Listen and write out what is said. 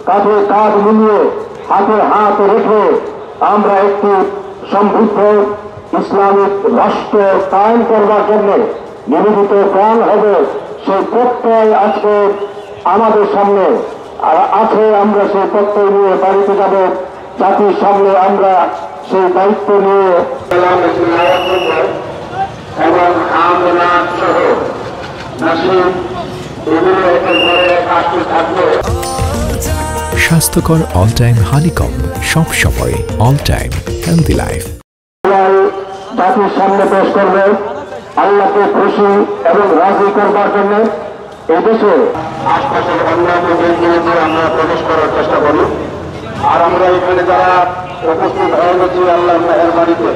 কাঁধে কাঁধ মিলিয়ে হাতে হাত রেখে আমরা একটি সমৃদ্ধ ইসলামিক রাষ্ট্র কায়েম করবার জন্য নিবেদিত প্রাণ হবে, সেই প্রত্যয় আজকে আমাদের সামনে আছে। আমরা সেই প্রত্যয় নিয়ে বাড়িতে যাব, জাতির সামনে আমরা সেই দায়িত্ব নিয়ে এবং আমনাথ সহ নাসিব এগুলো আসতে থাকবে। স্বাস্থ্যকর অল টাইম হানিকম, সব সময় অল টাইম হেলদি লাইফ। জাতির সামনে পেশ করবে আল্লাহকে খুশি এবং রাজি করবার জন্য এদেশে আশপাশের অন্যান্য দেশগুলিতে আমরা প্রবেশ করার চেষ্টা করি। আর আমরা এখানে যারা উপস্থিত হয়ে গেছি আল্লাহ মেহেরবানিতে